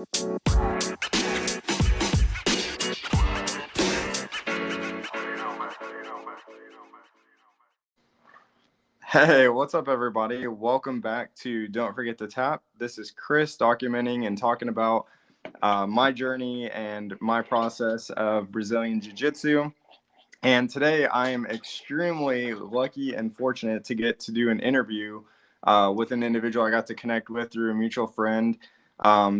Hey, what's up, everybody? Welcome back to Don't Forget to Tap. This is Chris documenting and talking about my journey and my process of Brazilian Jiu-Jitsu. And today I am extremely lucky and fortunate to get to do an interview with an individual I got to connect with through a mutual friend.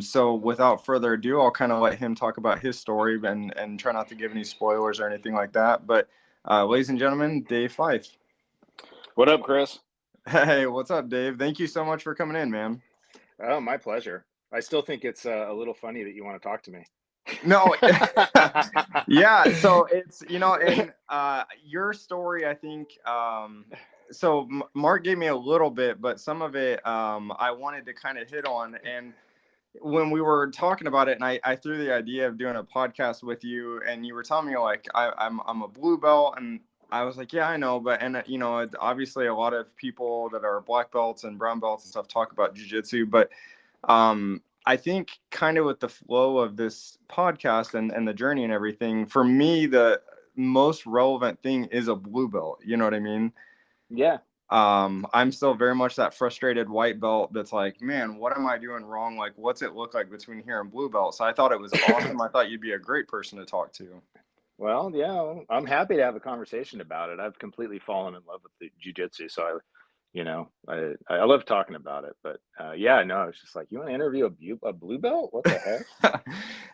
So without further ado, I'll kind of let him talk about his story and try not to give any spoilers or anything like that. But ladies and gentlemen, Dave Fife. What up, Chris? Hey, what's up, Dave? Thank you so much for coming in, man. Oh, my pleasure. I still think it's a little funny that you want to talk to me. No, yeah. So it's, and your story, I think, so Mark gave me a little bit, but some of it I wanted to kind of hit on. And when we were talking about it, and I threw the idea of doing a podcast with you, and you were telling me like I'm a blue belt, and I was like, yeah, I know, but obviously a lot of people that are black belts and brown belts and stuff talk about jiu-jitsu, but I think kind of with the flow of this podcast and the journey and everything, for me, the most relevant thing is a blue belt. You know what I mean? Yeah. I'm still very much that frustrated white belt that's like, man, what am I doing wrong? Like, what's it look like between here and blue belt? So I thought it was awesome. I thought you'd be a great person to talk to. Well, yeah, I'm happy to have a conversation about it. I've completely fallen in love with the jiu-jitsu, so I love talking about it. But yeah, no, it's just like, you want to interview a blue belt? What the heck?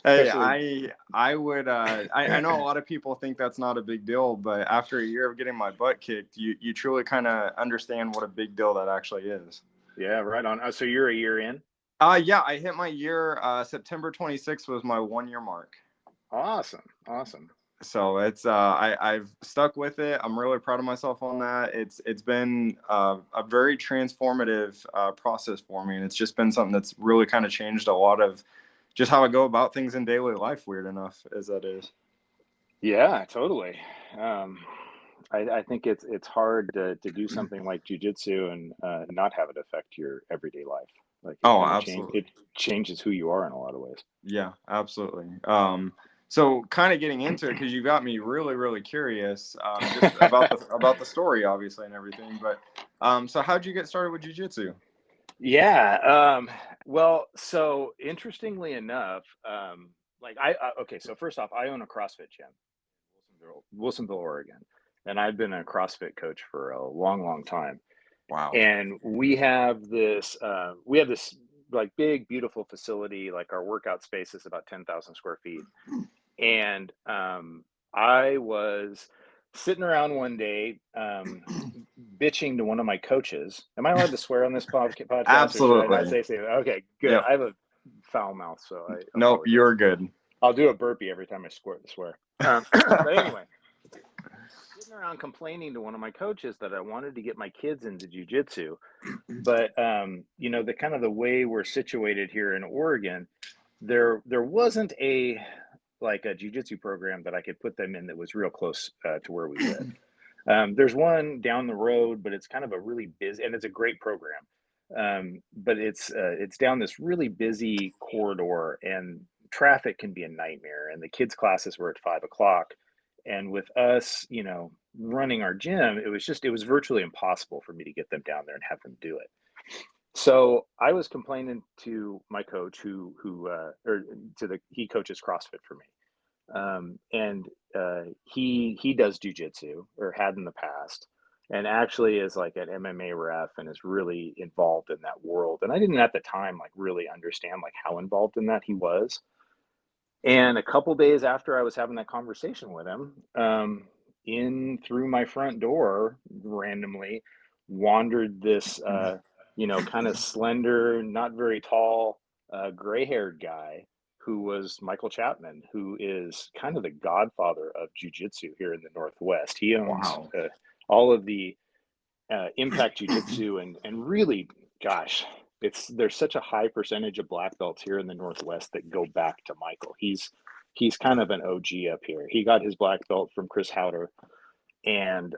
Hey, Especially... I would I know a lot of people think that's not a big deal, but after a year of getting my butt kicked, you truly kind of understand what a big deal that actually is. Yeah, right on. So you're a year in? Yeah, I hit my year. September 26th was my 1 year mark. Awesome. So it's I've stuck with it. I'm really proud of myself on that. It's been a very transformative process for me, and it's just been something that's really kind of changed a lot of just how I go about things in daily life, weird enough as that is. Yeah, totally. I think it's hard to do something like jiu-jitsu and not have it affect your everyday life. Like Oh, absolutely. it changes who you are in a lot of ways. Yeah, absolutely. So kind of getting into it, because you got me really, really curious just about the story, obviously, and everything. But so how'd you get started with jiu-jitsu? Yeah. Well, so interestingly enough, okay. So first off, I own a CrossFit gym in Wilsonville, Oregon, and I've been a CrossFit coach for a long, long time. Wow. And we have this like big, beautiful facility. Like our workout space is about 10,000 square feet. And I was sitting around one day, bitching to one of my coaches. Am I allowed to swear on this podcast, or should I not Absolutely. say something? Okay, good. Yep. I have a foul mouth, so I Nope, apologize. you're good. I'll do a burpee every time I swear. But anyway, sitting around complaining to one of my coaches that I wanted to get my kids into jiu-jitsu, but the kind of the way we're situated here in Oregon, there wasn't a jiu-jitsu program that I could put them in that was real close to where we live. There's one down the road, but it's kind of a really busy, and it's a great program. But it's down this really busy corridor, and traffic can be a nightmare. And the kids' classes were at 5 o'clock, and with us, running our gym, it was virtually impossible for me to get them down there and have them do it. So I was complaining to my coach, he coaches CrossFit for me, and he does jujitsu, or had in the past, and actually is like an MMA ref and is really involved in that world. And I didn't at the time like really understand like how involved in that he was. And a couple days after I was having that conversation with him, in through my front door randomly wandered this kind of slender, not very tall, gray-haired guy who was Michael Chapman, who is kind of the godfather of jiu-jitsu here in the Northwest. He owns Wow. all of the impact jiu-jitsu, and really, gosh, there's such a high percentage of black belts here in the Northwest that go back to Michael. He's kind of an OG up here. He got his black belt from Chris Howder, and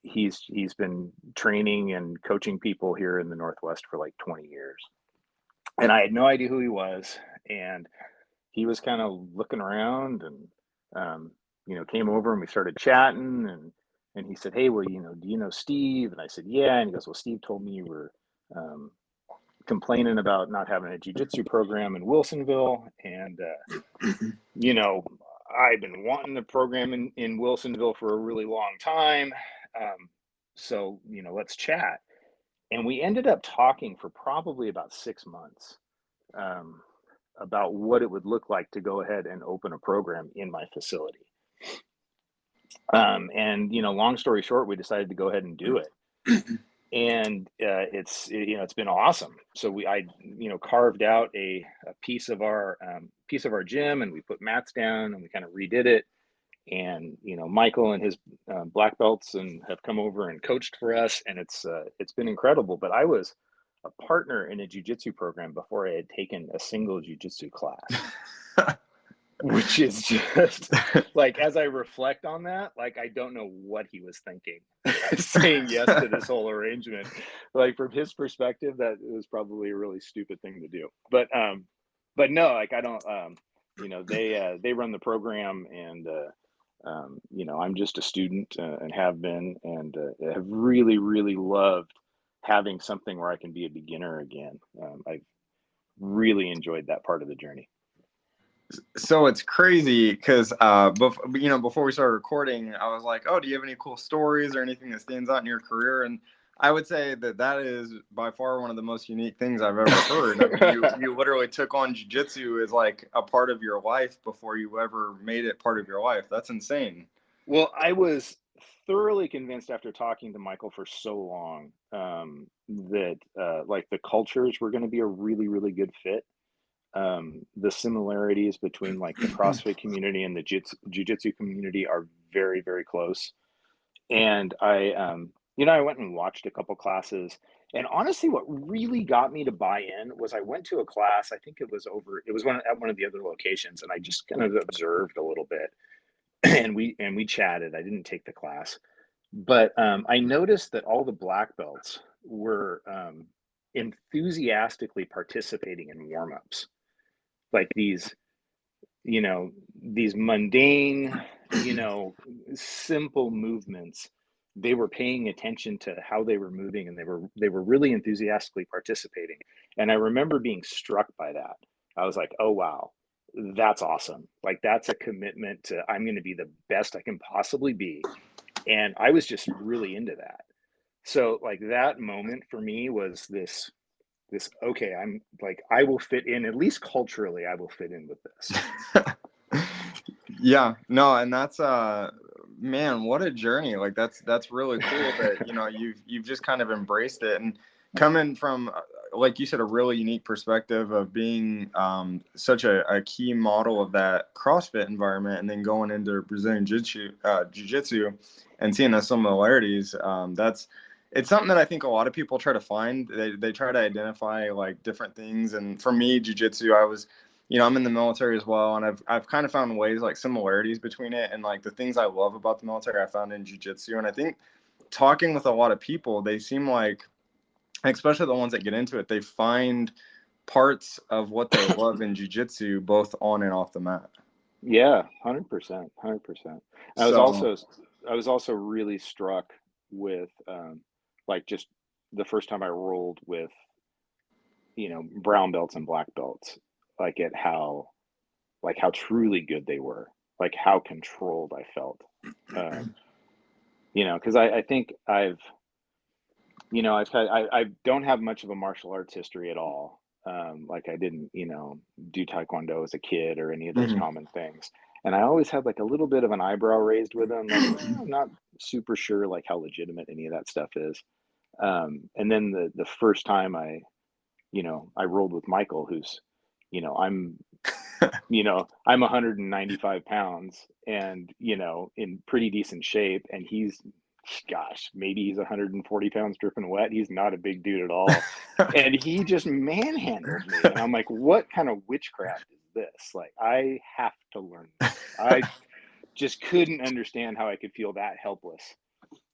he's been training and coaching people here in the Northwest for like 20 years. And I had no idea who he was. And he was kind of looking around and, came over and we started chatting, and he said, "Hey, well, do you know Steve?" And I said, "Yeah." And he goes, "Well, Steve told me you were um, complaining about not having a jiu-jitsu program in Wilsonville. And, I've been wanting a program in Wilsonville for a really long time. So, let's chat." And we ended up talking for probably about 6 months um, about what it would look like to go ahead and open a program in my facility. And long story short, we decided to go ahead and do it. And it's been awesome. So I carved out a piece of our gym, and we put mats down, and we kind of redid it. And Michael and his black belts and have come over and coached for us, and it's been incredible. But I was a partner in a jiu-jitsu program before I had taken a single jiu-jitsu class. Which is just like, as I reflect on that, like, I don't know what he was thinking saying yes to this whole arrangement. Like, from his perspective, that was probably a really stupid thing to do. But no, like, I don't, they run the program, and I'm just a student, and have been, and have really, really loved having something where I can be a beginner again. I've really enjoyed that part of the journey. So it's crazy because, before we started recording, I was like, "Oh, do you have any cool stories or anything that stands out in your career?" And I would say that is by far one of the most unique things I've ever heard. I mean, you literally took on jiu-jitsu as like a part of your life before you ever made it part of your life. That's insane. Well, I was thoroughly convinced after talking to Michael for so long that like the cultures were going to be a really, really good fit. The similarities between like the CrossFit community and the jiu-jitsu community are very, very close. And I went and watched a couple classes. And honestly, what really got me to buy in was I went to a class. I think it was at one of the other locations, and I just kind of observed a little bit. And we chatted. I didn't take the class, but I noticed that all the black belts were enthusiastically participating in warm-ups, like these mundane, simple movements. They were paying attention to how they were moving, and they were really enthusiastically participating. And I remember being struck by that. I was like, "Oh wow, that's awesome. Like, that's a commitment to, I'm going to be the best I can possibly be." And I was just really into that. So like, that moment for me was this, okay, I'm like, I will fit in, at least culturally, I will fit in with this. Yeah, no, and that's man, what a journey. Like that's really cool that you've just kind of embraced it, and coming from like you said, a really unique perspective of being such a key model of that CrossFit environment, and then going into Brazilian jiu-jitsu and seeing the similarities. It's something that I think a lot of people try to find. They try to identify like different things, and for me, jiu-jitsu, I'm in the military as well, and I've kind of found ways like similarities between it, and like the things I love about the military I found in jiu-jitsu. And I think talking with a lot of people, they seem like, especially the ones that get into it, they find parts of what they love in jiu-jitsu both on and off the mat. Yeah, 100%, 100%. I was also really struck with like, just the first time I rolled with brown belts and black belts, like, at how truly good they were, like how controlled I felt. Because I think I don't have much of a martial arts history at all. Like, I didn't, do Taekwondo as a kid or any of those common things. And I always had like a little bit of an eyebrow raised with them. Like, I'm not super sure like how legitimate any of that stuff is. And then the first time I rolled with Michael, who's, I'm 195 pounds and, in pretty decent shape. And maybe he's 140 pounds dripping wet. He's not a big dude at all. And he just manhandled me. And I'm like, what kind of witchcraft is this? Like, I have to learn this. I just couldn't understand how I could feel that helpless.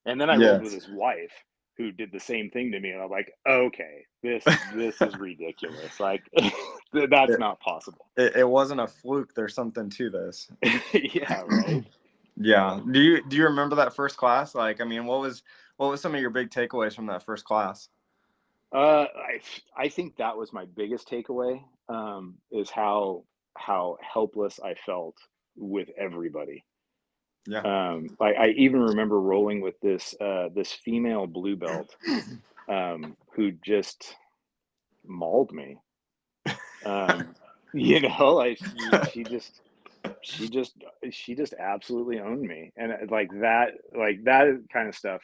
And then I rolled with his wife, who did the same thing to me, and I'm like, okay, this is ridiculous. Like, that's not possible. It wasn't a fluke. There's something to this. Yeah, right. Yeah. Do you remember that first class? Like, I mean, what was some of your big takeaways from that first class? I think that was my biggest takeaway, is how helpless I felt with everybody. Yeah. I even remember rolling with this female blue belt, who just mauled me. Like she just absolutely owned me, and like that kind of stuff.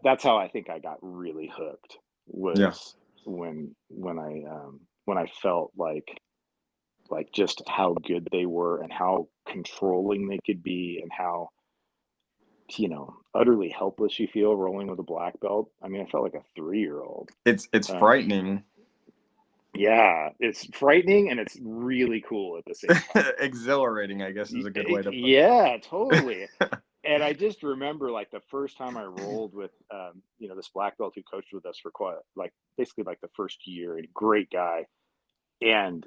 That's how I think I got really hooked, Yeah. was when I felt like just how good they were and how controlling they could be, and how utterly helpless you feel rolling with a black belt. I mean, I felt like a 3-year-old. It's frightening. Yeah, it's frightening and it's really cool at the same time. Exhilarating, I guess, is a good way to put it. Yeah, totally. And I just remember, like, the first time I rolled with this black belt who coached with us for quite, like, basically like the first year, and great guy. And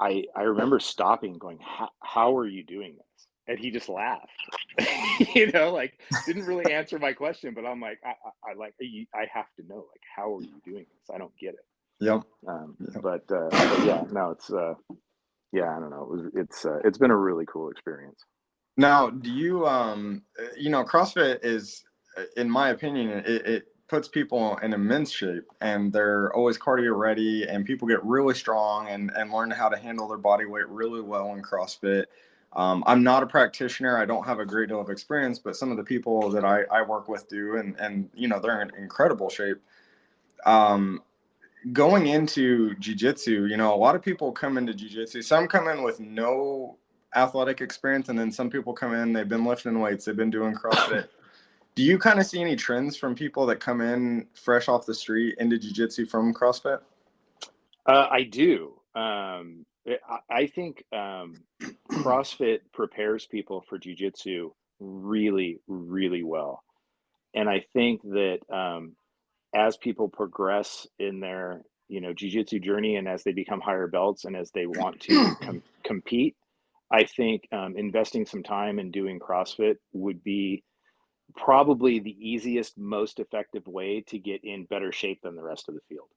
I remember stopping and going, how are you doing this? And he just laughed. Like, didn't really answer my question, but I'm like, I have to know, like, how are you doing this? I don't get it. Yep. But yeah, no, it's yeah, I don't know. It's been a really cool experience. Now, do you CrossFit is, in my opinion, it puts people in immense shape, and they're always cardio ready, and people get really strong and learn how to handle their body weight really well in CrossFit. I'm not a practitioner. I don't have a great deal of experience, but some of the people that I work with do, and they're in incredible shape. Going into jiu-jitsu, a lot of people come into jiu-jitsu. Some come in with no athletic experience, and then some people come in, they've been lifting weights, they've been doing CrossFit. Do you kind of see any trends from people that come in fresh off the street into jiu-jitsu from CrossFit? I do. I think CrossFit prepares people for jiu-jitsu really, really well. And I think that as people progress in their jiu-jitsu journey, and as they become higher belts, and as they want to compete, I think investing some time in doing CrossFit would be probably the easiest, most effective way to get in better shape than the rest of the field.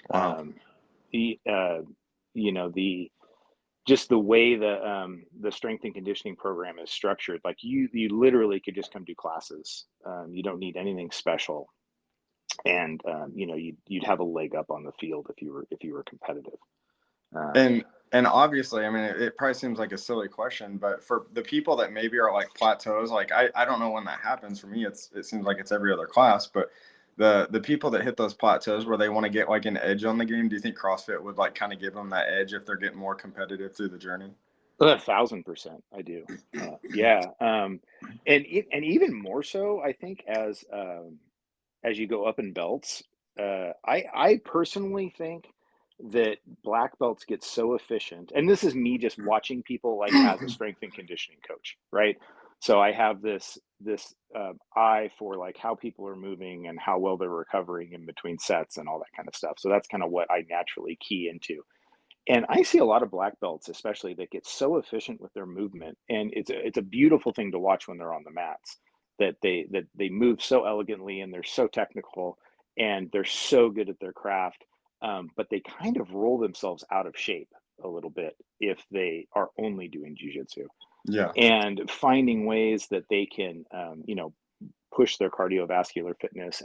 Wow. The just the way the strength and conditioning program is structured, like you literally could just come do classes. You don't need anything special, and you'd have a leg up on the field if you were competitive. And obviously, I mean, it probably seems like a silly question, but for the people that maybe are like plateaus, like I don't know when that happens. For me, it seems like it's every other class, but the people that hit those plateaus where they want to get like an edge on the game, do you think CrossFit would like kind of give them that edge if they're getting more competitive through the journey? 1,000%, I do. Yeah, and even more so, I think, as you go up in belts, I personally think that black belts get so efficient, and this is me just watching people, like, as a strength and conditioning coach, right? So I have this eye for, like, how people are moving and how well they're recovering in between sets and all that kind of stuff. So that's kind of what I naturally key into. And I see a lot of black belts, especially, that get so efficient with their movement, and it's a beautiful thing to watch when they're on the mats. That they move so elegantly, and they're so technical, and they're so good at their craft. But they kind of roll themselves out of shape a little bit if they are only doing jujitsu, Yeah. and finding ways that they can push their cardiovascular fitness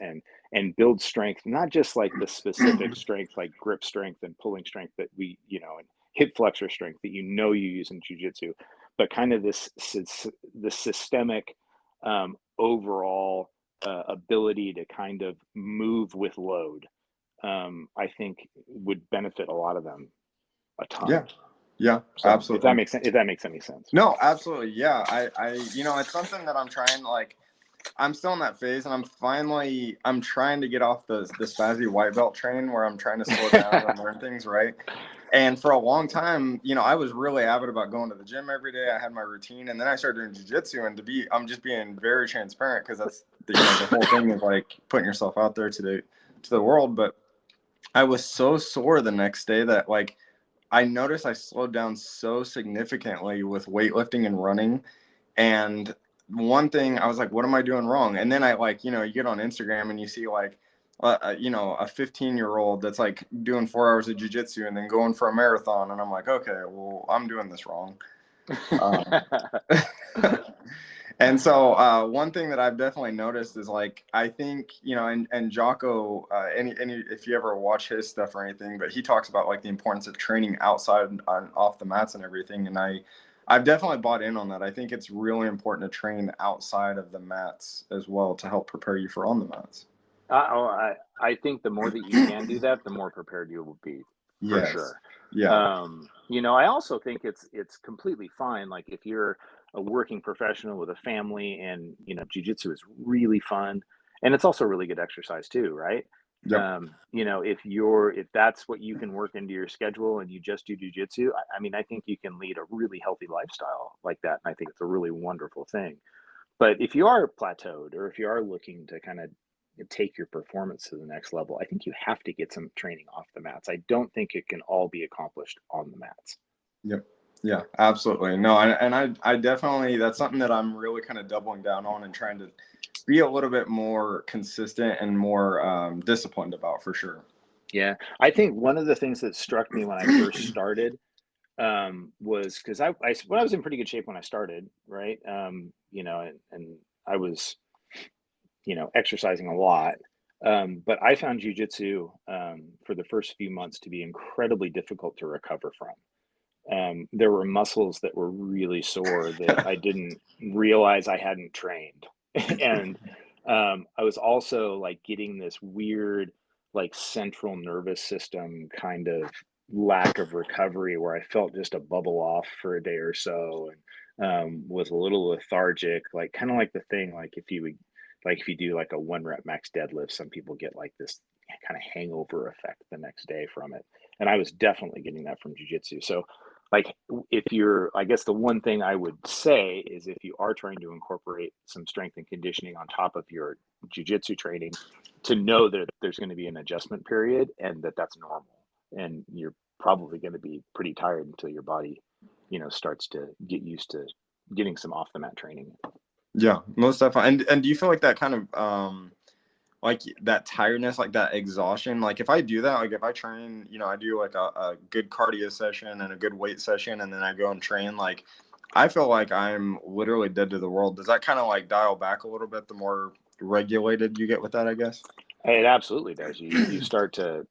and build strength, not just like the specific strength, like grip strength and pulling strength that and hip flexor strength that you use in jiu-jitsu, but kind of the systemic overall ability to kind of move with load. I think would benefit a lot of them a ton. Yeah, So absolutely. if that makes sense, if that makes any sense. No, absolutely. Yeah. I it's something that I'm trying, like, I'm still in that phase, and I'm trying to get off the spazzy white belt train where I'm trying to slow down and learn things right. And for a long time, I was really avid about going to the gym every day. I had my routine, and then I started doing jujitsu. And I'm just being very transparent, because that's the whole thing is like putting yourself out there to the world. But I was so sore the next day that like I noticed I slowed down so significantly with weightlifting and running. And one thing I was like, what am I doing wrong? And then I you get on Instagram and you see like, a 15-year-old that's like doing 4 hours of jujitsu and then going for a marathon. And I'm like, okay, well, I'm doing this wrong. And so one thing that I've definitely noticed is like, I think, and Jocko, any if you ever watch his stuff or anything, but he talks about like the importance of training outside on off the mats and everything. And I've definitely bought in on that. I think it's really important to train outside of the mats as well to help prepare you for on the mats. I think the more that you can do that, the more prepared you will be, for Yes. sure. Yeah. I also think it's completely fine. Like if you're a working professional with a family, and jujitsu is really fun, and it's also really good exercise too, right? Yep. If that's what you can work into your schedule and you just do jujitsu, I mean, I think you can lead a really healthy lifestyle like that, and I think it's a really wonderful thing. But if you are plateaued, or if you are looking to kind of take your performance to the next level, I think you have to get some training off the mats. I don't think it can all be accomplished on the mats. Yep. Yeah, absolutely. No, I definitely, that's something that I'm really kind of doubling down on and trying to be a little bit more consistent and more disciplined about, for sure. Yeah. I think one of the things that struck me when I first started was because when I was in pretty good shape when I started, right? And I was, exercising a lot. But I found jujitsu for the first few months to be incredibly difficult to recover from. There were muscles that were really sore that I didn't realize I hadn't trained. And I was also like getting this weird, like central nervous system kind of lack of recovery where I felt just a bubble off for a day or so, and was a little lethargic, like kind of like the thing, if you do like a 1 rep max deadlift, some people get like this kind of hangover effect the next day from it. And I was definitely getting that from jujitsu. So like I guess the one thing I would say is if you are trying to incorporate some strength and conditioning on top of your jujitsu training, to know that there's going to be an adjustment period and that's normal. And you're probably going to be pretty tired until your body, starts to get used to getting some off the mat training. Yeah, most definitely. And do you feel like that kind of like that tiredness, like that exhaustion, like if I do that, like if I train, I do like a good cardio session and a good weight session, and then I go and train, like I feel like I'm literally dead to the world. Does that kind of like dial back a little bit the more regulated you get with that, I guess? It absolutely does. You start to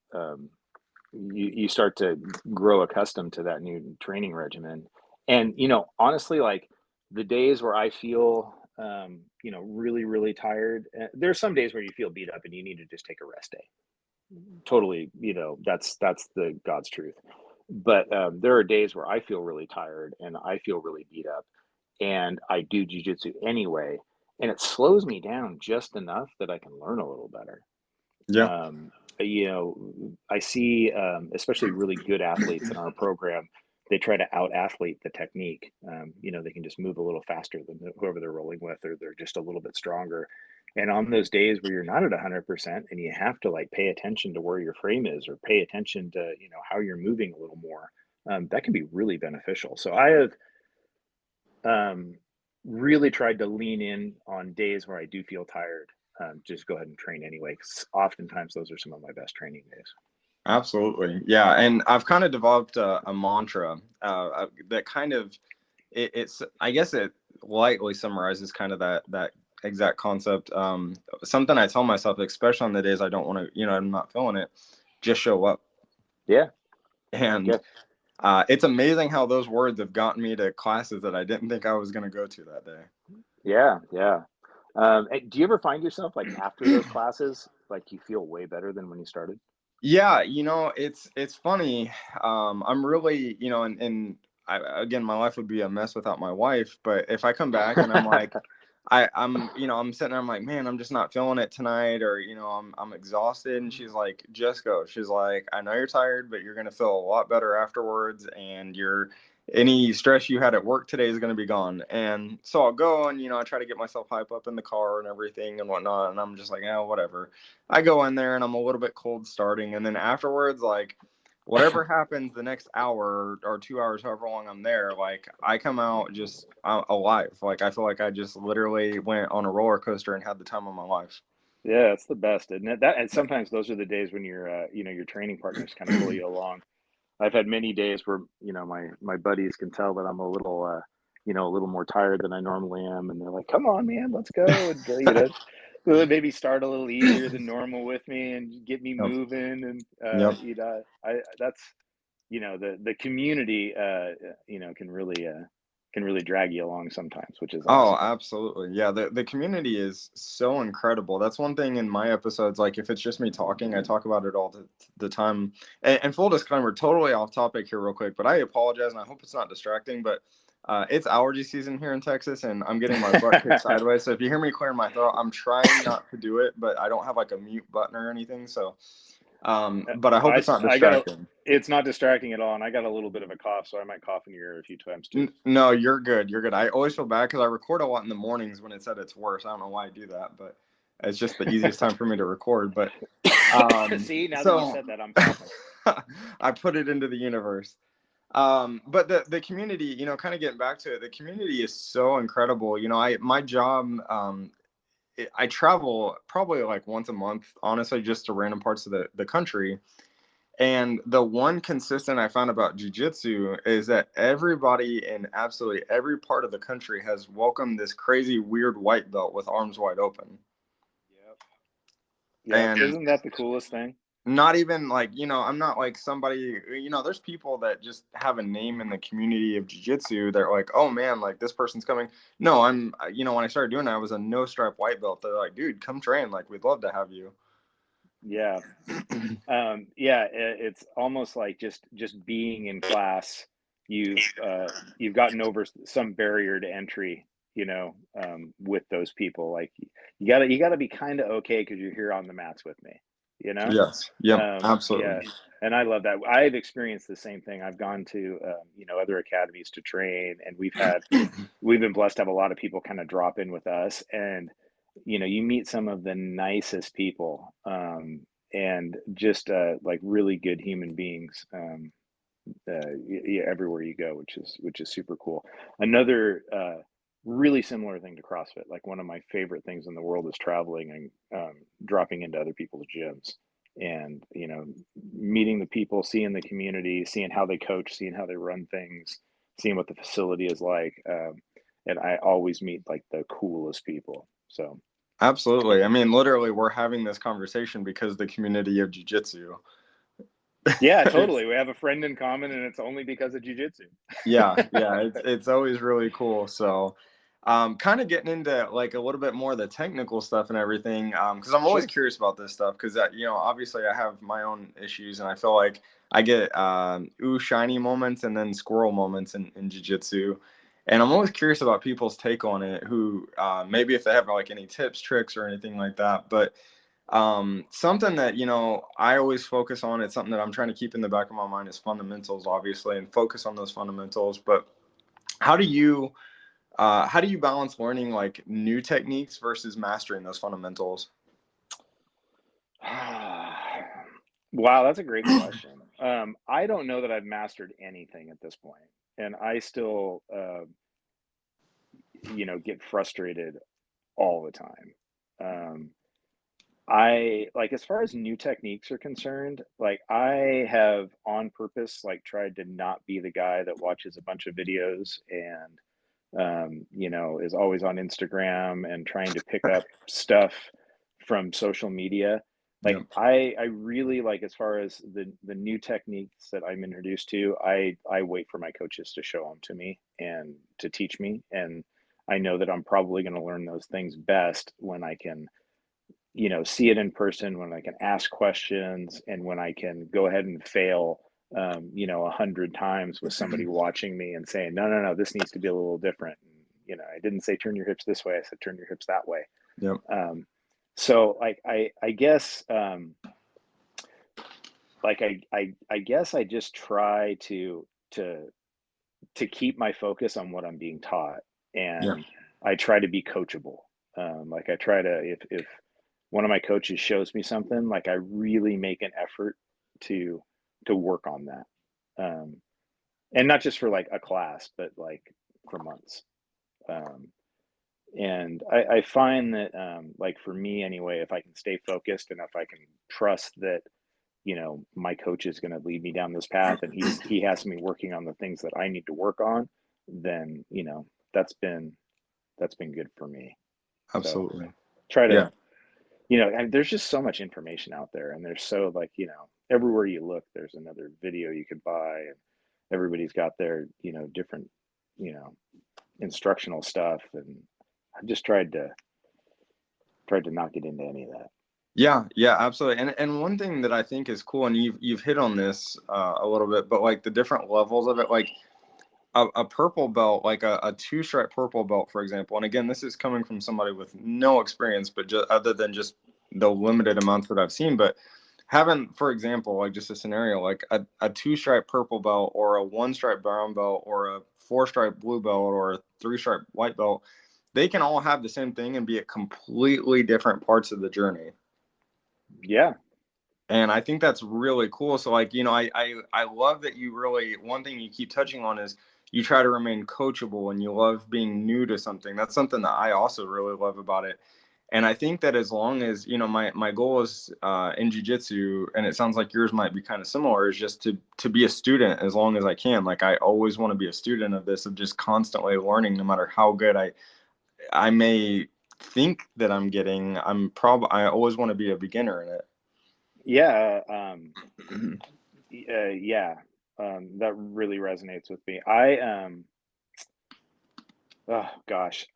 you start to grow accustomed to that new training regimen. And honestly, like the days where I feel really, really tired, there's some days where you feel beat up and you need to just take a rest day. Totally, that's the God's truth. But there are days where I feel really tired and I feel really beat up, and I do jujitsu anyway, and it slows me down just enough that I can learn a little better. Yeah. Um, I see, especially really good athletes in our program, they try to out athlete the technique. They can just move a little faster than whoever they're rolling with, or they're just a little bit stronger. And on those days where you're not at 100% and you have to like pay attention to where your frame is, or pay attention to, how you're moving a little more, that can be really beneficial. So I have really tried to lean in on days where I do feel tired. Just go ahead and train anyway, because oftentimes those are some of my best training days. Absolutely. Yeah. And I've kind of developed a mantra that kind of, it's, I guess it lightly summarizes kind of that exact concept. Something I tell myself, especially on the days I don't want to, I'm not feeling it, just show up. Yeah. And it's amazing how those words have gotten me to classes that I didn't think I was going to go to that day. Yeah. Yeah. Do you ever find yourself like after those classes, like you feel way better than when you started? Yeah, it's funny. I'm really, and again, my life would be a mess without my wife. But if I come back and I'm like, I'm sitting there, I'm like, man, I'm just not feeling it tonight, or, I'm exhausted. And she's like, just go. She's like, I know you're tired, but you're going to feel a lot better afterwards. And any stress you had at work today is going to be gone. And so I'll go and, I try to get myself hype up in the car and everything and whatnot. And I'm just like, whatever. I go in there and I'm a little bit cold starting. And then afterwards, like, whatever happens the next hour or 2 hours, however long I'm there, like, I come out just alive. Like, I feel like I just literally went on a roller coaster and had the time of my life. Yeah, it's the best, isn't it? And sometimes those are the days when your training partners kind of pull you along. I've had many days where, my buddies can tell that I'm a little more tired than I normally am, and they're like, "Come on, man, let's go," and maybe start a little easier than normal with me and get me Yep. moving, and Yep. I that's the community can really drag you along sometimes, which is Oh, awesome. absolutely. Yeah, the community is so incredible. That's one thing in my episodes. Like, if it's just me talking, I talk about it all the time. And full disclaimer, totally off topic here, real quick, but I apologize, and I hope it's not distracting. But it's allergy season here in Texas, and I'm getting my butt kicked sideways. So if you hear me clear my throat, I'm trying not to do it, but I don't have like a mute button or anything. So, but I hope it's not distracting. It's not distracting at all, and I got a little bit of a cough, so I might cough in your ear a few times too. No, you're good. You're good. I always feel bad because I record a lot in the mornings when it's at its worst. I don't know why I do that, but it's just the easiest time for me to record. But See, now that you said that, I'm coughing. I put it into the universe. But the community, kind of getting back to it, the community is so incredible. My job, I travel probably like once a month, honestly, just to random parts of the country. And the one consistent I found about jiu-jitsu is that everybody in absolutely every part of the country has welcomed this crazy, weird white belt with arms wide open. Yep. Yep. And Isn't that the coolest thing? not even like, I'm not like somebody, there's people that just have a name in the community of jiu-jitsu. They're like, oh man, like this person's coming. No, when I started doing it, I was a no stripe white belt. They're like, dude, come train. Like, we'd love to have you. Yeah. Yeah, it's almost like just being in class, you've gotten over some barrier to entry, with those people. Like, you gotta be kind of okay because you're here on the mats with me, you know. Yes. Yep. Yeah, Absolutely. and I love that. I've experienced the same thing. I've gone to other academies to train, and we've been blessed to have a lot of people kind of drop in with us, and you meet some of the nicest people, and just like really good human beings, everywhere you go, which is super cool. Another really similar thing to CrossFit, like one of my favorite things in the world is traveling and dropping into other people's gyms, and meeting the people, seeing the community, seeing how they coach, seeing how they run things, seeing what the facility is like, and I always meet like the coolest people. So Absolutely. I mean, literally, we're having this conversation because the community of jiu-jitsu. yeah, totally. We have a friend in common, and it's only because of jujitsu. Yeah, it's always really cool. So, kind of getting into like a little bit more of the technical stuff and everything, because I'm always Sure. curious about this stuff. Because obviously, I have my own issues, and I feel like I get ooh shiny moments and then squirrel moments in jiu-jitsu. And I'm always curious about people's take on it, who maybe if they have like any tips, tricks, or anything like that. But something that I always focus on, it's something that I'm trying to keep in the back of my mind, is fundamentals, obviously, and focus on those fundamentals. But how do you balance learning like new techniques versus mastering those fundamentals? Wow, that's a great question. I don't know that I've mastered anything at this point, and I still, get frustrated all the time. Um, I like, as far as new techniques are concerned, like I have on purpose like tried to not be the guy that watches a bunch of videos and is always on Instagram and trying to pick up stuff from social media. Like Yep. I really like, as far as the new techniques that I'm introduced to, I wait for my coaches to show them to me and to teach me, and I know that I'm probably going to learn those things best when I can see it in person, when I can ask questions, and when I can go ahead and fail 100 times with somebody watching me and saying, no, no, no, this needs to be a little different. And, you know, I didn't say turn your hips this way. I said turn your hips that way. Yep. So like I guess like I guess I just try to keep my focus on what I'm being taught, Yeah. and I try to be coachable. Like I try to, if one of my coaches shows me something, like I really make an effort to work on that, and not just for like a class, but like for months. Um, and I find that, like for me anyway, if I can stay focused and if I can trust that, you know, my coach is going to lead me down this path and he has me working on the things that I need to work on, then, you know, that's been good for me. So Absolutely. try to, Yeah. you know, and there's just so much information out there, and there's so, like, you know, everywhere you look there's another video you could buy, and everybody's got their, you know, different, you know, instructional stuff, and I just tried to not get into any of that. Yeah, yeah, absolutely. And one thing that I think is cool, and you've hit on this a little bit, but like the different levels of it, like a purple belt, like a two-stripe purple belt, for example. And again, this is coming from somebody with no experience, but just other than just the limited amounts that I've seen. But having, for example, like just a scenario, like a two-stripe purple belt or a one-stripe brown belt or a four-stripe blue belt or a three-stripe white belt, they can all have the same thing and be at completely different parts of the journey. Yeah. And I think that's really cool. So like, you know, I love that you really, one thing you keep touching on is you try to remain coachable and you love being new to something. That's something that I also really love about it. And I think that as long as, you know, my goal is in jujitsu, and it sounds like yours might be kind of similar, is just to be a student as long as I can. Like I always want to be a student of this, of just constantly learning, no matter how good I may think that I'm getting. I always want to be a beginner in it. Yeah. Yeah. That really resonates with me. Oh gosh,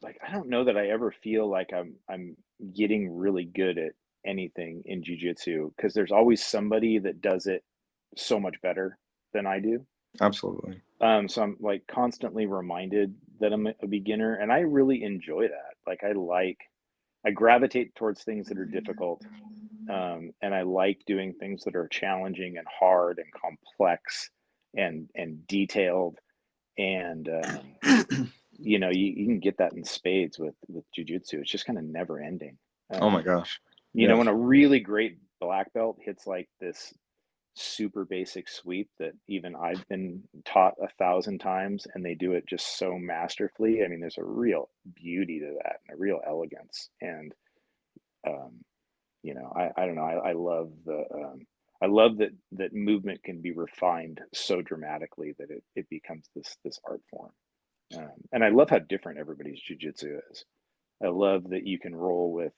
like I don't know that I ever feel like I'm getting really good at anything in jujitsu, because there's always somebody that does it so much better than I do. Absolutely. So I'm like constantly reminded that I'm a beginner, and I really enjoy that. Like I gravitate towards things that are difficult, and I like doing things that are challenging and hard and complex and detailed, and you know, you can get that in spades with jujitsu. It's just kind of never ending. Oh my Um, gosh. you know, Yeah. when a really great black belt hits like this super basic sweep that even I've been taught 1,000 times, and they do it just so masterfully. I mean, there's a real beauty to that and a real elegance. And um, you know, I don't know. I love I love that movement can be refined so dramatically that it becomes this art form. And I love how different everybody's jujitsu is. I love that you can roll with,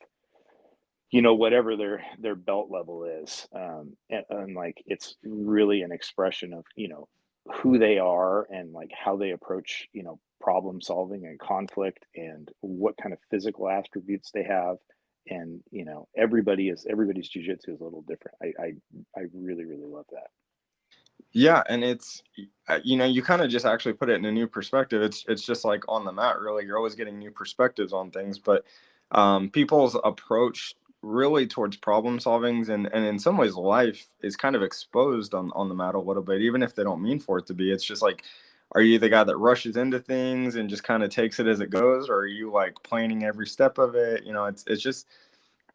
you know, whatever their belt level is, and like it's really an expression of, you know, who they are and like how they approach, you know, problem solving and conflict and what kind of physical attributes they have. And you know, everybody's jujitsu is a little different. I really really love that. Yeah, and it's you know, you kind of just actually put it in a new perspective. It's just like on the mat, really. You're always getting new perspectives on things, but people's approach really towards problem solvings and in some ways life is kind of exposed on the mat a little bit, even if they don't mean for it to be. It's just like, are you the guy that rushes into things and just kind of takes it as it goes, or are you like planning every step of it? You know, it's just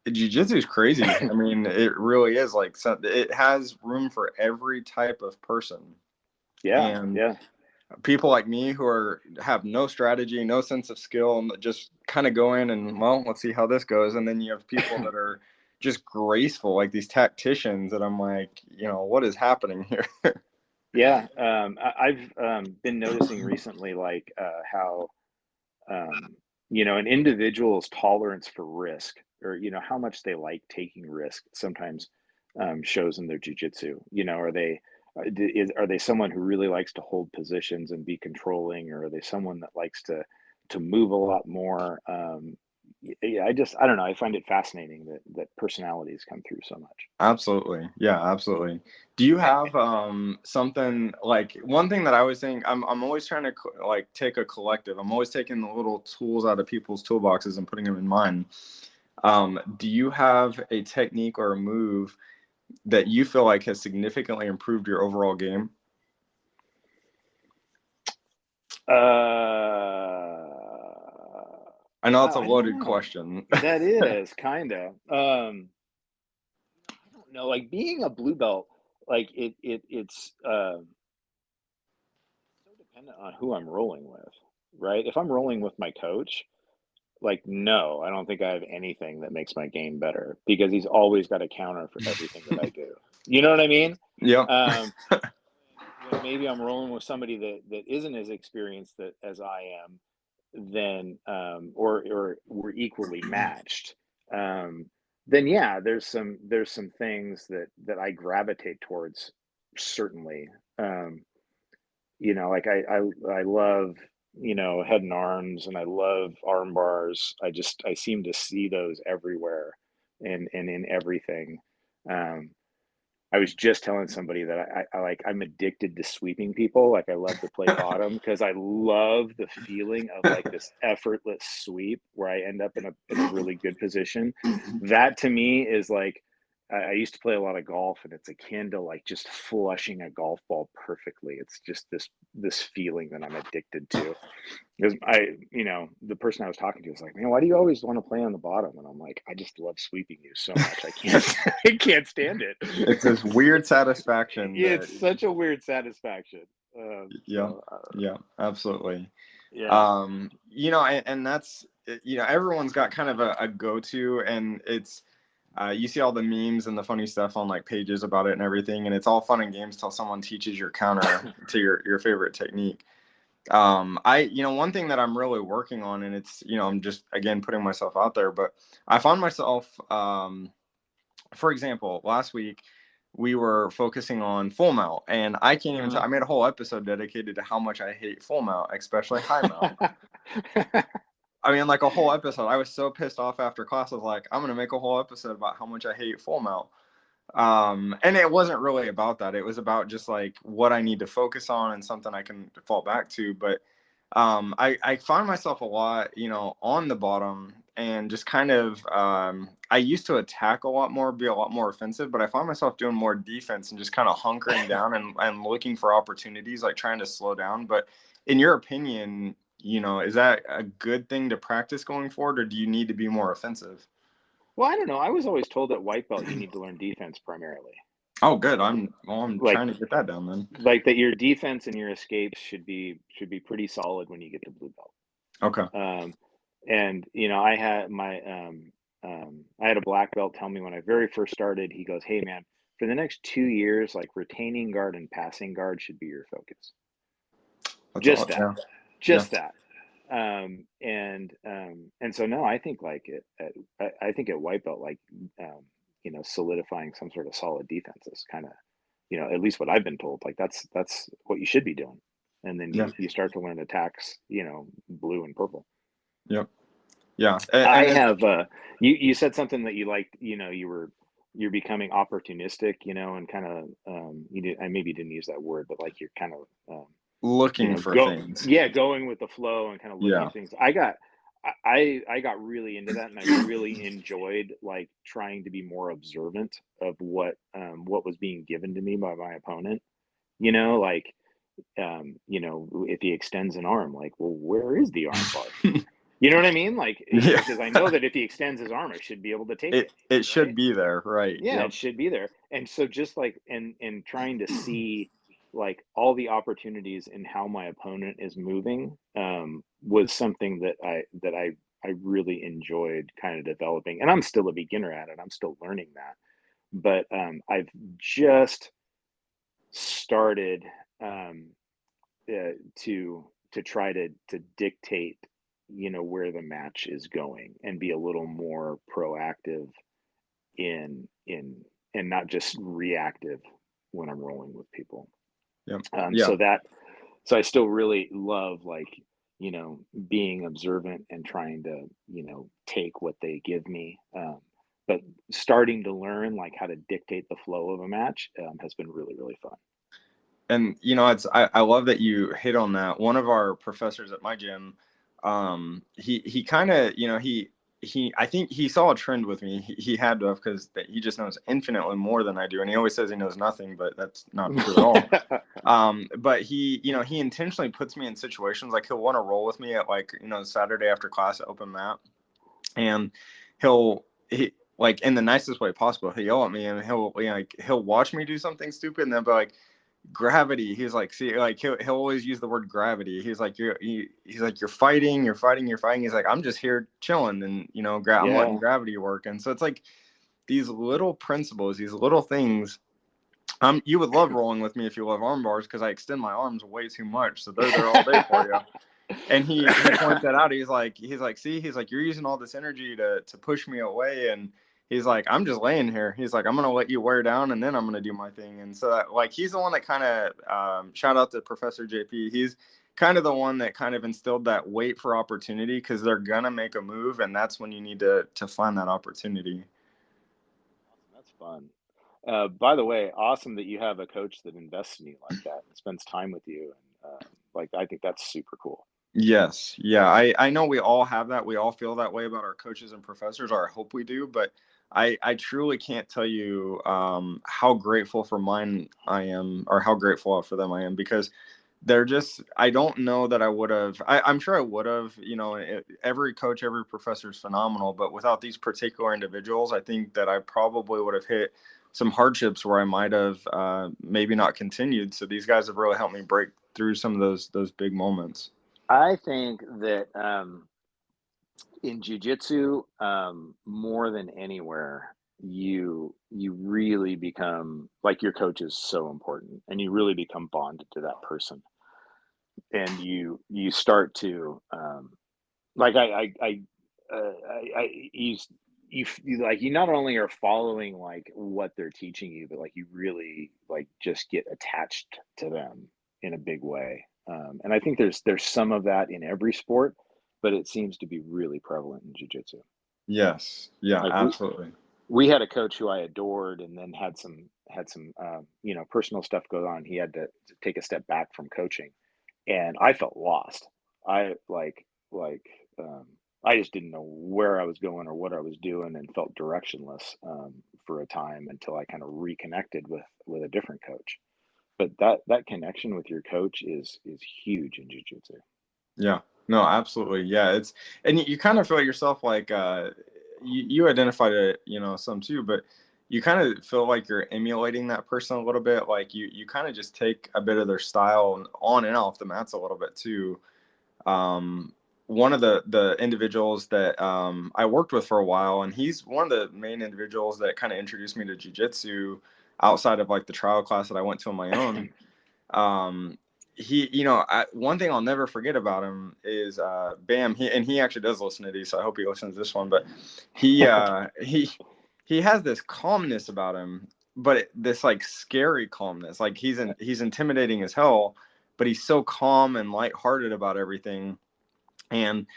jiu-jitsu is crazy. I mean, it really is like, so it has room for every type of person. Yeah, And yeah, people like me who have no strategy, no sense of skill, and just kind of go in and, well, let's see how this goes. And then you have people that are just graceful, like these tacticians that I'm like, you know, what is happening here? yeah. I've been noticing recently, like how um, you know, an individual's tolerance for risk, or you know, how much they like taking risk, sometimes shows in their jujitsu. You know, are they someone who really likes to hold positions and be controlling, or are they someone that likes to move a lot more? yeah, I don't know. I find it fascinating that personalities come through so much. Absolutely. Yeah, absolutely. Do you have something like, one thing that I always think, I'm always trying to like take a collective. I'm always taking the little tools out of people's toolboxes and putting them in mine. Do you have a technique or a move that you feel like has significantly improved your overall game? I know it's Wow, a I don't loaded know. question. That is kind of. I don't know. Like being a blue belt, like it's so dependent on who I'm rolling with, right? If I'm rolling with my coach, like no, I don't think I have anything that makes my game better because he's always got a counter for everything that I do. You know what I mean? Yep. Um, when maybe I'm rolling with somebody that isn't as experienced as I am, then or we're equally matched, um, then yeah, there's some things that I gravitate towards certainly. Um, like I love, head and arms, and I love arm bars. I seem to see those everywhere and in everything. Um, I was just telling somebody that I'm addicted to sweeping people. Like I love to play bottom because I love the feeling of like this effortless sweep where I end up in a really good position. That to me is like I used to play a lot of golf, and it's akin to like just flushing a golf ball perfectly. It's just this feeling that I'm addicted to. Because the person I was talking to was like, "Man, why do you always want to play on the bottom?" And I'm like, "I just love sweeping you so much. I can't, I can't stand it." It's this weird satisfaction that, It's such a weird satisfaction. yeah, yeah, absolutely. Yeah. And that's, everyone's got kind of a go-to, and it's, you see all the memes and the funny stuff on like pages about it and everything, and it's all fun and games till someone teaches your counter to your favorite technique. One thing that I'm really working on, and it's, I'm just, again, putting myself out there, but I found myself, for example, last week we were focusing on full mount, and I can't even I made a whole episode dedicated to how much I hate full mount, especially high mount. I mean, like a whole episode. I was so pissed off after class. I was like, I'm gonna make a whole episode about how much I hate full mount. And it wasn't really about that. It was about just like what I need to focus on and something I can fall back to. But I find myself a lot, on the bottom, and just kind of, I used to attack a lot more, be a lot more offensive, but I find myself doing more defense and just kind of hunkering down and looking for opportunities, like trying to slow down. But in your opinion, is that a good thing to practice going forward, or do you need to be more offensive? Well, I don't know. I was always told at white belt you need to learn defense primarily. Oh, good. I'm Like trying to get that down then. like that your defense and your escapes should be pretty solid when you get to blue belt. Okay. And I had a black belt tell me when I very first started. He goes, "Hey man, for the next 2 years, like retaining guard and passing guard should be your focus. That's Just all. that, Yeah. Yeah. just that." And so no, I think like I think at white belt, like solidifying some sort of solid defense is kind of, at least what I've been told. Like that's what you should be doing, and then Yeah. you start to learn attacks, blue and purple. Yep. Yeah. I And it's, have you said something that you liked, you're becoming opportunistic, and kind of you did, I maybe didn't use that word, but like you're kind of looking for go things. yeah, going with the flow and kind of looking Yeah. at things. I got really into that, and I really enjoyed like trying to be more observant of what was being given to me by my opponent. Like if he extends an arm, like, well, where is the arm bar? You know what I mean? Like, Yeah. because I know that if he extends his arm, I should be able to take it, It should right? be there, right? Yeah, it Yep. should be there. And so just like and trying to see like all the opportunities in how my opponent is moving was something that I really enjoyed kind of developing. And I'm still a beginner at it. I'm still learning that. But I've just started um to try to dictate, where the match is going and be a little more proactive in and not just reactive when I'm rolling with people. Yep. Um, Yeah. so that so I still really love like you know, being observant and trying to, you know, take what they give me. But starting to learn like how to dictate the flow of a match has been really, really fun. And you know, I love that you hit on that. One of our professors at my gym, he kind of, you know, he I think he saw a trend with me. He had to have, because he just knows infinitely more than I do, and he always says he knows nothing, but that's not true at all. But he, you know, he intentionally puts me in situations like he'll want to roll with me at, like, you know, Saturday after class at open mat, and he like, in the nicest way possible, he'll yell at me, and he'll, you know, like, he'll watch me do something stupid, and then be like, gravity. He's like, see, like, he'll always use the word gravity. He's like, he's like, you're fighting. He's like, I'm just here chilling, and, you know, I'm letting Yeah. gravity work. And so it's like these little principles, these little things. You would love rolling with me if you love arm bars, because I extend my arms way too much, so they're there all day for you. And he points that out. He's like, see, he's like, you're using all this energy to push me away, and he's like, I'm just laying here. He's like, I'm gonna let you wear down, and then I'm gonna do my thing. And so that, like, he's the one that kind of, shout out to Professor JP. He's kind of the one that kind of instilled that wait for opportunity, because they're gonna make a move, and that's when you need to find that opportunity. Awesome. That's fun. By the way, awesome that you have a coach that invests in you like that and spends time with you. And like, I think that's super cool. Yes. Yeah. I know we all have that. We all feel that way about our coaches and professors, or I hope we do. But I truly can't tell you how grateful for mine I am, or how grateful for them I am, because they're just, I don't know that I would have, I'm sure I would have, you know, every coach, every professor is phenomenal, but without these particular individuals, I think that I probably would have hit some hardships where I might have maybe not continued. So these guys have really helped me break through some of those big moments. I think that in jujitsu, more than anywhere, you really become like, your coach is so important, and you really become bonded to that person, and you start to like you, like, you not only are following like what they're teaching you, but like you really like just get attached to them in a big way. And I think there's some of that in every sport, but it seems to be really prevalent in jiu-jitsu. Yes. Yeah, Like absolutely. we had a coach who I adored, and then had some you know, personal stuff go on. He had to take a step back from coaching, and I felt lost. I like I just didn't know where I was going or what I was doing, and felt directionless for a time, until I kind of reconnected with a different coach. But that connection with your coach is huge in jiu-jitsu. Yeah. No, absolutely. Yeah. And you kind of feel yourself like, you identified it, you know, some too, but you kind of feel like you're emulating that person a little bit. Like you kind of just take a bit of their style on and off the mats a little bit too. Um, One of the individuals that I worked with for a while, and he's one of the main individuals that kind of introduced me to jujitsu outside of like the trial class that I went to on my own. um he, you know, one thing I'll never forget about him is Bam. He actually does listen to these, so I hope he listens to this one. But he has this calmness about him, but this like scary calmness. Like he's intimidating as hell, but he's so calm and lighthearted about everything. And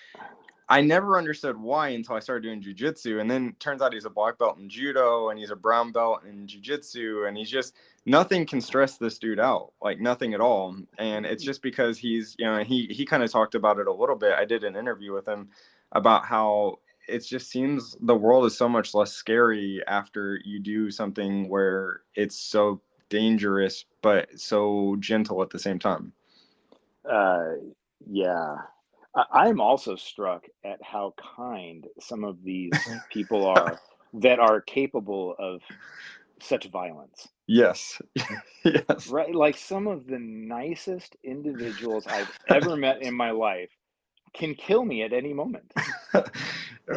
I never understood why until I started doing jujitsu. And then turns out he's a black belt in judo, and he's a brown belt in jujitsu. And he's just, nothing can stress this dude out, like nothing at all. And it's just because he's, you know, he kind of talked about it a little bit. I did an interview with him about how it just seems the world is so much less scary after you do something where it's so dangerous, but so gentle at the same time. Uh, yeah. I'm also struck at how kind some of these people are that are capable of such violence. Yes. Yes. Right? Like, some of the nicest individuals I've ever met in my life can kill me at any moment.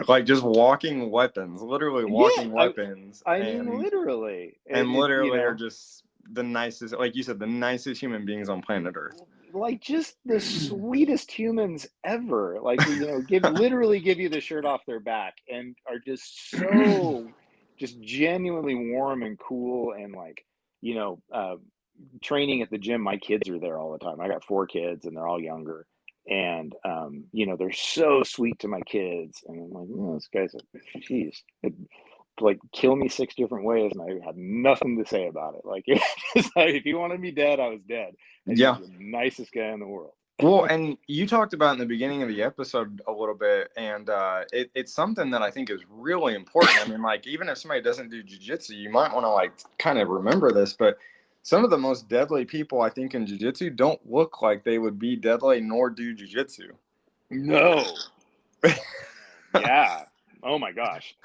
Like just walking weapons, literally Yeah, walking weapons, I mean, literally. and You literally are know, just the nicest, like you said, the nicest human beings on planet Earth. like, just the sweetest humans ever. Like, you know, give you the shirt off their back, and are just so just genuinely warm and cool, and like, you know, training at the gym, my kids are there all the time. I got 4 kids, and they're all younger. And you know, they're so sweet to my kids, and I'm like, oh, this guy's geez, like kill me 6 different ways, and I had nothing to say about it. Like, if you wanted me dead, I was dead, and he Yeah. was the nicest guy in the world. Well, and you talked about in the beginning of the episode a little bit, and it's something that I think is really important. I mean, like, even if somebody doesn't do jiu-jitsu, you might want to like kind of remember this, but some of the most deadly people I think in jiu-jitsu don't look like they would be deadly nor do jiu-jitsu. No. Yeah. Oh my gosh.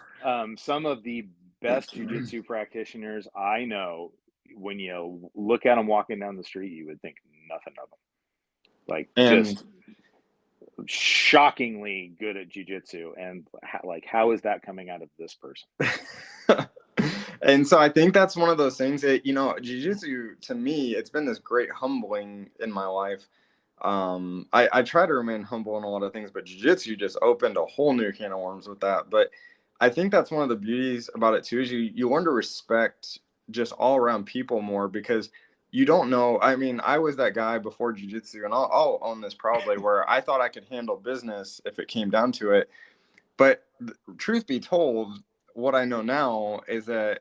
Some of the best jujitsu practitioners I know, when you look at them walking down the street, you would think nothing of them. Like, And just shockingly good at jujitsu, and like, how is that coming out of this person? and so I think that's one of those things that, you know, jiu-jitsu to me, it's been this great humbling in my life. I try to remain humble in a lot of things, but jiu-jitsu just opened a whole new can of worms with that. But I think that's one of the beauties about it too, is you learn to respect just all around people more, because you don't know. I mean, I was that guy before jiu-jitsu, and I'll own this proudly, where I thought I could handle business if it came down to it. But truth be told, what I know now is that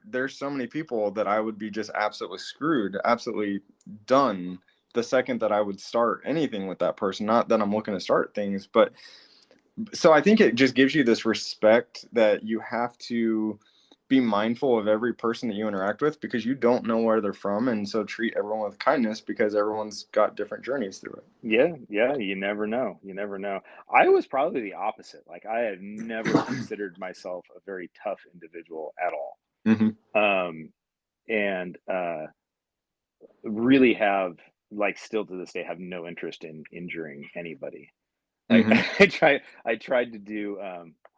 there's so many people that I would be just absolutely screwed, absolutely done the second that I would start anything with that person. Not that I'm looking to start things, but so I think it just gives you this respect that you have to be mindful of every person that you interact with, because you don't know where they're from, and so treat everyone with kindness, because everyone's got different journeys through it. Yeah, yeah, you never know. You never know. I was probably the opposite. Like, I have never considered myself a very tough individual at all. Hmm. Um, and really have, like, still to this day, have no interest in injuring anybody. I Hmm. I tried to do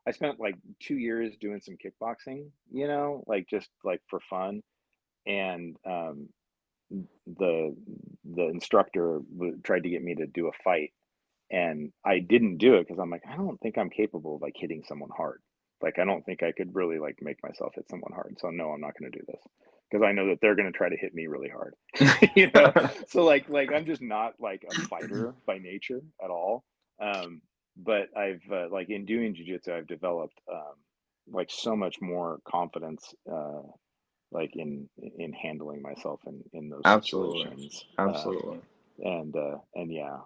I spent like 2 years doing some kickboxing, you know, like, just like for fun. And the instructor tried to get me to do a fight, and I didn't do it because I'm like, I don't think I'm capable of like hitting someone hard. Like, I don't think I could really like make myself hit someone hard. So no, I'm not going to do this, because I know that they're going to try to hit me really hard. You know, so like I'm just not like a fighter by nature at all. Um, but I've like, in doing jujitsu, I've developed like so much more confidence, like in handling myself in those Absolutely. situations. Absolutely. And yeah,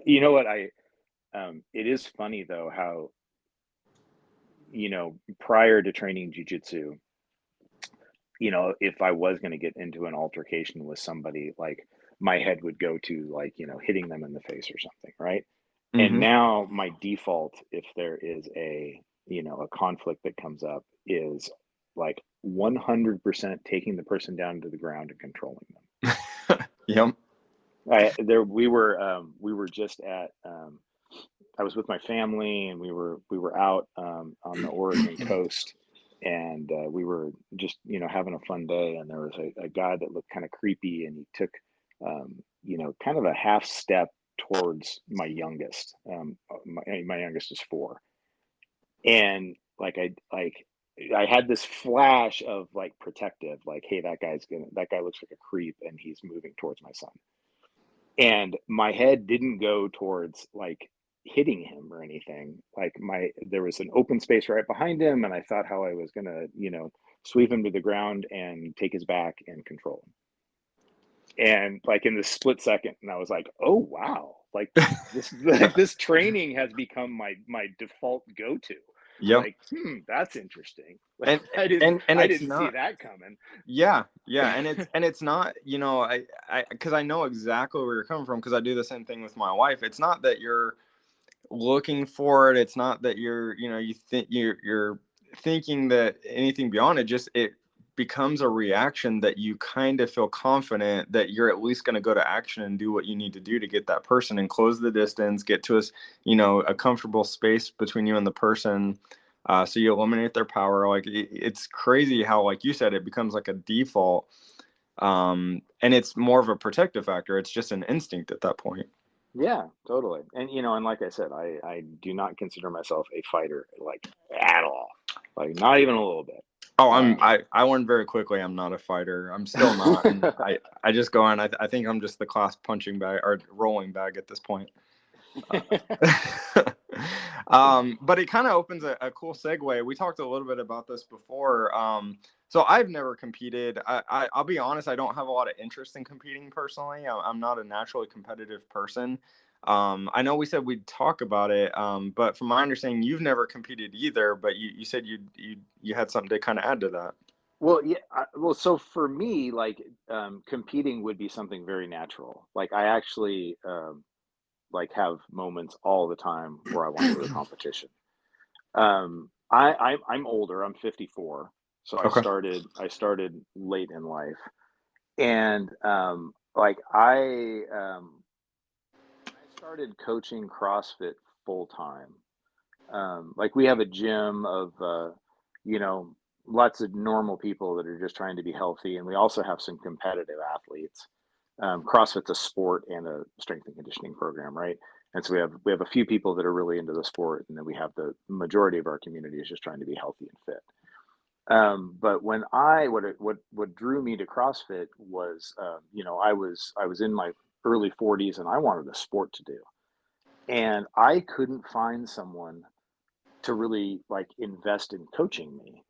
you know what, it is funny though how, you know, prior to training jujitsu, you know, if I was going to get into an altercation with somebody, like, my head would go to, like, you know, hitting them in the face or something, right? And Hmm. now my default, if there is a, you know, a conflict that comes up, is like 100% taking the person down to the ground and controlling them. Yep. We were just at, I was with my family, and we were out on the Oregon coast, and we were just, you know, having a fun day. And there was a guy that looked kind of creepy, and he took, you know, kind of a half step towards my youngest. My youngest is 4, and like, I had this flash of like protective, like, hey, that guy looks like a creep, and he's moving towards my son. And my head didn't go towards like hitting him or anything. Like, there was an open space right behind him, and I thought how I was gonna, you know, sweep him to the ground and take his back and control him. And like, in this split second, and I was like, oh wow, like, this like, this training has become my default go-to. Yep. Like, that's interesting. Like, And and I it's didn't see not. that coming. Yeah, yeah, and it's not, you know, I because I know exactly where you're coming from, because I do the same thing with my wife. It's not that you're looking for it. It's not that you're, you know, you think you're thinking that anything beyond it. Just it becomes a reaction that you kind of feel confident that you're at least going to go to action and do what you need to do to get that person and close the distance, get to us, you know, a comfortable space between you and the person. So you eliminate their power. Like it's crazy how, like you said, it becomes like a default, and it's more of a protective factor. It's just an instinct at that point. Yeah, totally. And, you know, and like I said, I do not consider myself a fighter, like, at all. Like, not even a little bit. Oh, I learned very quickly I'm not a fighter. I'm still not. And I just go on. I think I'm just the class punching bag or rolling bag at this point. But it kind of opens a cool segue. We talked a little bit about this before. So I've never competed. I'll be honest, I don't have a lot of interest in competing personally. I'm not a naturally competitive person. I know we said we'd talk about it, but from my understanding, you've never competed either, but you said you had something to kind of add to that. Well, yeah. Well, so for me, like, competing would be something very natural. Like, I actually, like, have moments all the time where I want to do a competition. I'm older. I'm 54, so Okay. I started late in life, and like I started coaching CrossFit full time. Like, we have a gym of you know, lots of normal people that are just trying to be healthy, and we also have some competitive athletes. CrossFit's a sport and a strength and conditioning program, right? And so we have a few people that are really into the sport, and then we have the majority of our community is just trying to be healthy and fit. But when what drew me to CrossFit was, I was in my early 40s and I wanted a sport to do, and I couldn't find someone to really, like, invest in coaching me.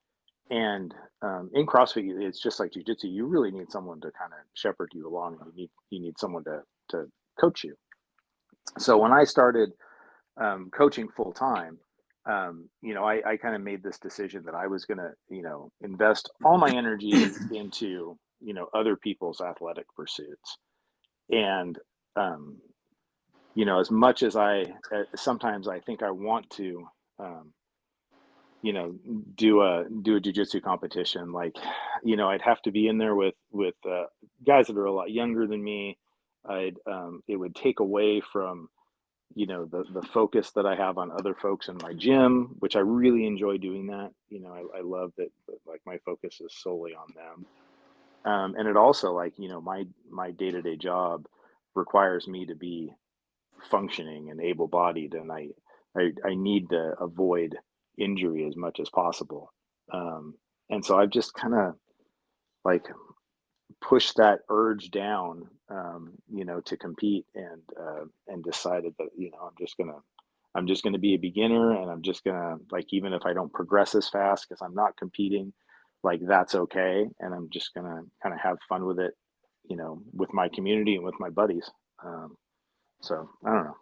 And in CrossFit, it's just like jujitsu. You really need someone to kind of shepherd you along, and you need someone to coach you. So when I started coaching full time, I kind of made this decision that I was going to, invest all my energy into, other people's athletic pursuits. And, um, as much as sometimes I think I want to, um, do a jujitsu competition, like, I'd have to be in there with guys that are a lot younger than me. It would take away from, the focus that I have on other folks in my gym, which I really enjoy doing that. I love that, like, my focus is solely on them. And it also, like, my day-to-day job requires me to be functioning and able-bodied, and I need to avoid injury as much as possible. And so I've just kind of, like, pushed that urge down, to compete, and decided that, I'm just gonna be a beginner, and I'm just gonna, like, even if I don't progress as fast because I'm not competing, like, that's okay, and I'm just gonna kind of have fun with it, with my community and with my buddies. So I don't know.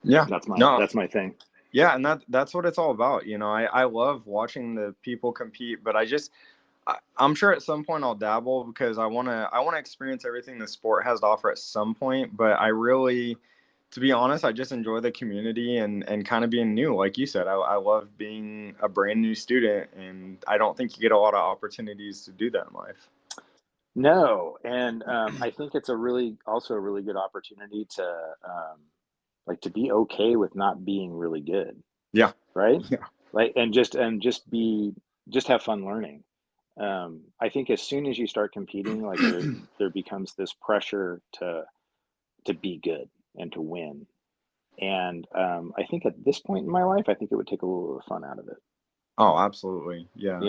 Yeah. No. That's my thing. Yeah, and that's what it's all about. I love watching the people compete, but I'm sure at some point I'll dabble because I wanna experience everything the sport has to offer at some point. But I really, to be honest, I just enjoy the community and kind of being new. Like you said, I love being a brand new student, and I don't think you get a lot of opportunities to do that in life. No, and I think it's also a really good opportunity to, like, to be okay with not being really good, Yeah. right? Yeah. Like, just have fun learning. I think as soon as you start competing, like, there becomes this pressure to be good and to win. And I think at this point in my life, I think it would take a little of the fun out of it. Oh, absolutely. Yeah.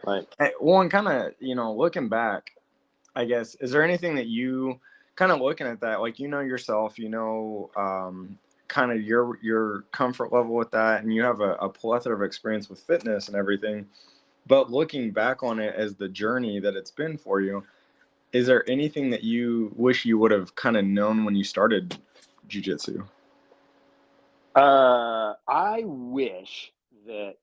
Like, Well, and kind of, looking back, I guess, is there anything that you kind of looking at that, like, yourself, kind of your comfort level with that, and you have a plethora of experience with fitness and everything, but looking back on it as the journey that it's been for you, is there anything that you wish you would have kind of known when you started jujitsu? I wish that,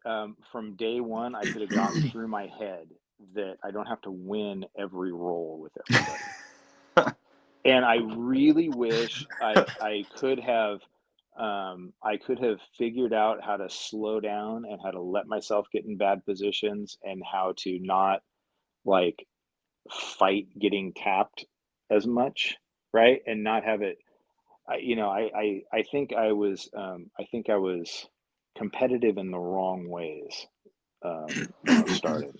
from day one, I could have gotten through my head that I don't have to win every roll with everybody. And I really wish I could have figured out how to slow down and how to let myself get in bad positions and how to not, like, fight getting tapped as much, right? And not have it. I think I was competitive in the wrong ways, when I started,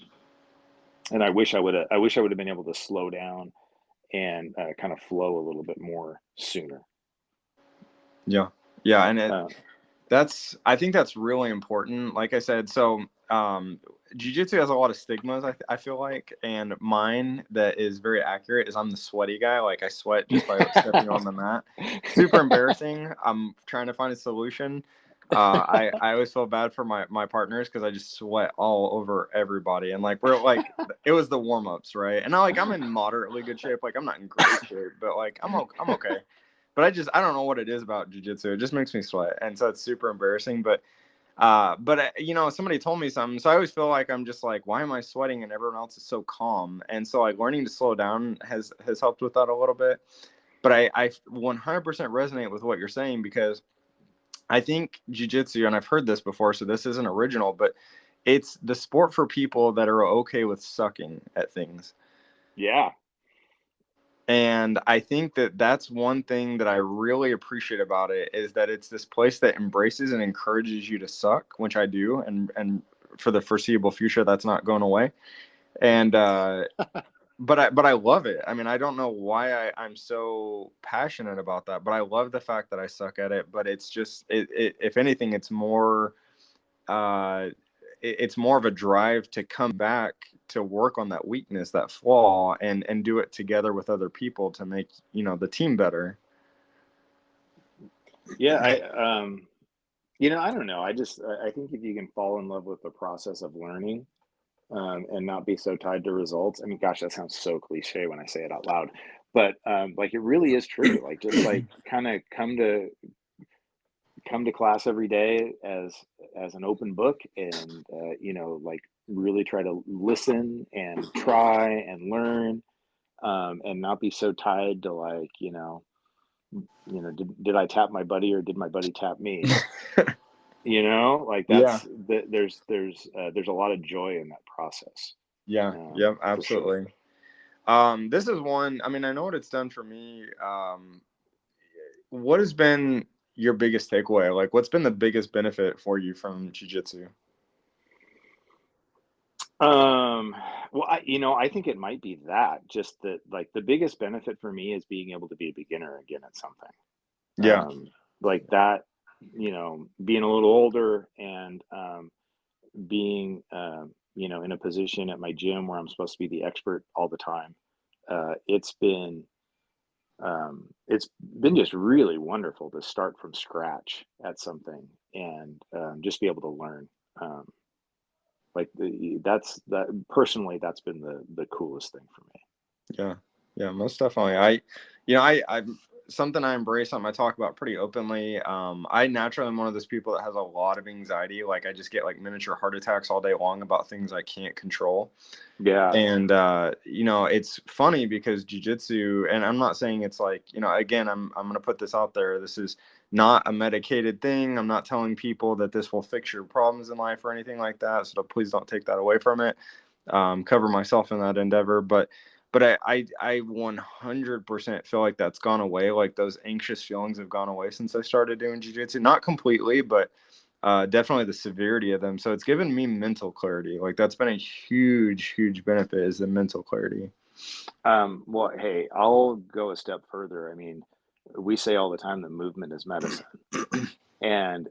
and I wish I would have been able to slow down and kind of flow a little bit more sooner. Yeah. Yeah. And Uh, I think that's really important. Like I said, so jiu-jitsu has a lot of stigmas, I feel like, and mine that is very accurate is I'm the sweaty guy. Like, I sweat just by stepping on the mat. Super embarrassing. I'm trying to find a solution. I always feel bad for my partners because I just sweat all over everybody, and like, we're like, it was the warm-ups, right? And I'm in moderately good shape. Like, I'm not in great shape, but like, I'm okay. But I don't know what it is about jiu-jitsu. It just makes me sweat, and so it's super embarrassing. But somebody told me something, so I always feel like I'm just like, why am I sweating and everyone else is so calm? And so like learning to slow down has helped with that a little bit. But I 100% resonate with what you're saying, because I think jiu-jitsu, and I've heard this before, so this isn't original, but it's the sport for people that are okay with sucking at things. Yeah. And I think that that's one thing that I really appreciate about it, is that it's this place that embraces and encourages you to suck, which I do. And for the foreseeable future, that's not going away. And, but I love it. I mean, I don't know why I'm so passionate about that, but I love the fact that I suck at it. But it's just, if anything, it's more, it's more of a drive to come back to work on that weakness, that flaw, and do it together with other people to make, the team better. Yeah. I don't know. I think if you can fall in love with the process of learning, and not be so tied to results. I mean, gosh, that sounds so cliche when I say it out loud, but like, it really is true. Like, just like kind of come to class every day as an open book, and like, really try to listen and try and learn, and not be so tied to, like, did I tap my buddy or did my buddy tap me? Like, Yeah. there's a lot of joy in that process. Yeah. For Absolutely. sure. This is one, I mean, I know what it's done for me. What has been your biggest takeaway? Like, what's been the biggest benefit for you from jiu-jitsu? Well, I think it might be that, just that, like, the biggest benefit for me is being able to be a beginner again at something. Yeah. Like that, being a little older, and being, in a position at my gym where I'm supposed to be the expert all the time. It's been, just really wonderful to start from scratch at something, and just be able to learn. Um, like, that personally, that's been the coolest thing for me. Yeah, most definitely. I'm something I embrace, something I talk about pretty openly. I naturally am one of those people that has a lot of anxiety. Like, I just get like miniature heart attacks all day long about things I can't control. Yeah. And it's funny because jiu-jitsu, and I'm not saying it's like, again, I'm going to put this out there. This is not a medicated thing. I'm not telling people that this will fix your problems in life or anything like that. So please don't take that away from it. Cover myself in that endeavor, but I 100% feel like that's gone away. Like, those anxious feelings have gone away since I started doing jiu-jitsu. Not completely, but definitely the severity of them. So it's given me mental clarity. Like, that's been a huge benefit, is the mental clarity. Well, hey, I'll go a step further. I mean, we say all the time that movement is medicine. And,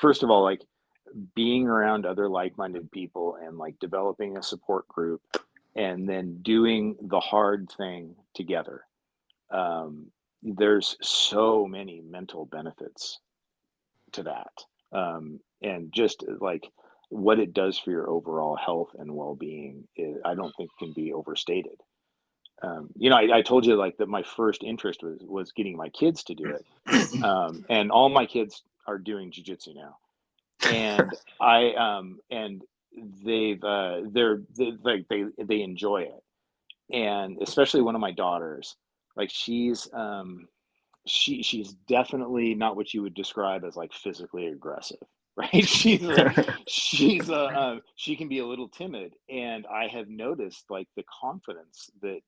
first of all, like, being around other like-minded people, and like developing a support group, and then doing the hard thing together. There's so many mental benefits to that. And just like what it does for your overall health and well-being, I don't think can be overstated. I told you, like, that my first interest was getting my kids to do it. And all my kids are doing jujitsu now. And and they enjoy it. And especially one of my daughters, like, she's definitely not what you would describe as, like, physically aggressive, right? She can be a little timid, and I have noticed, like, the confidence that,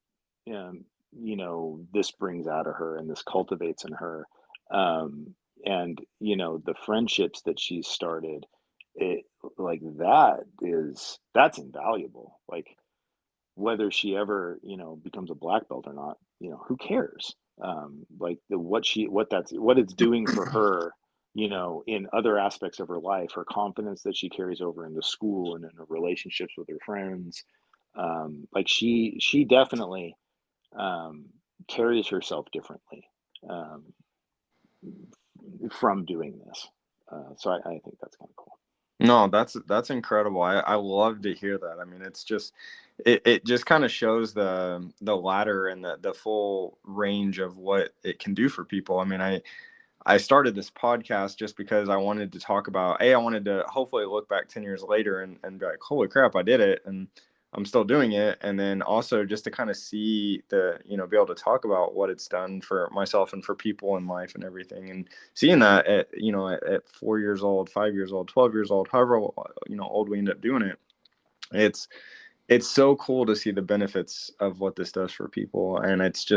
this brings out of her, and this cultivates in her. And the friendships that she's started, it like, that's invaluable. Like, whether she ever, becomes a black belt or not, who cares? Like, what it's doing for her, in other aspects of her life, her confidence that she carries over into school and in her relationships with her friends. Like she definitely um, carries herself differently um, from doing this. So I think that's kind of cool. No, that's incredible. I love to hear that. I mean, it's just it just kind of shows the ladder and the full range of what it can do for people. I mean, I started this podcast just because I wanted to talk about, I wanted to hopefully look back 10 years later and be like, holy crap, I did it. And I'm still doing it. And then also just to kind of see be able to talk about what it's done for myself and for people in life and everything. And seeing that at 4 years old, 5 years old, 12 years old, however, old we end up doing it. It's so cool to see the benefits of what this does for people. And it's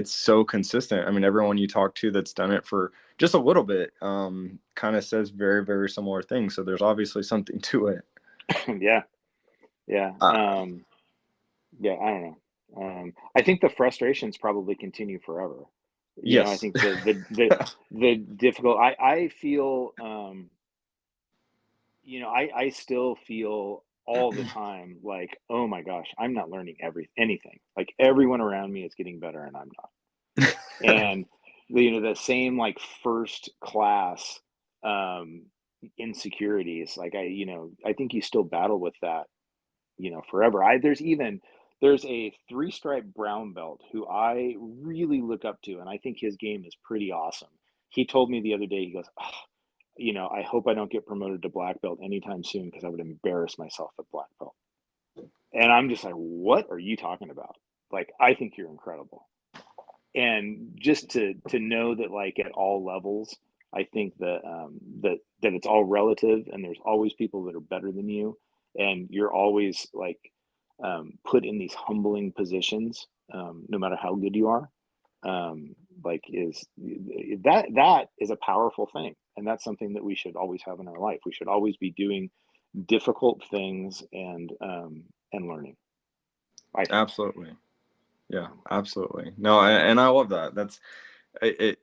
so consistent. I mean, everyone you talk to that's done it for just a little bit kind of says very, very similar things. So there's obviously something to it. Yeah. Yeah. Yeah. I don't know. I think the frustrations probably continue forever. I Yes. think the difficult, I feel, I still feel all the time like, oh my gosh, I'm not learning anything. Like everyone around me is getting better and I'm not. And the same like first class um insecurities, like I think you still battle with that, forever. There's a three-stripe brown belt who I really look up to, and I think his game is pretty awesome. He told me the other day, he goes, I hope I don't get promoted to black belt anytime soon because I would embarrass myself at black belt. And I'm just like, what are you talking about? Like, I think you're incredible. And just to know that, like, at all levels, I think that it's all relative, and there's always people that are better than you, and you're always like put in these humbling positions, no matter how good you are. Like, is that is a powerful thing, and that's something that we should always have in our life. We should always be doing difficult things and learning, I think. Absolutely. Yeah, absolutely. No, and I love that. That's it.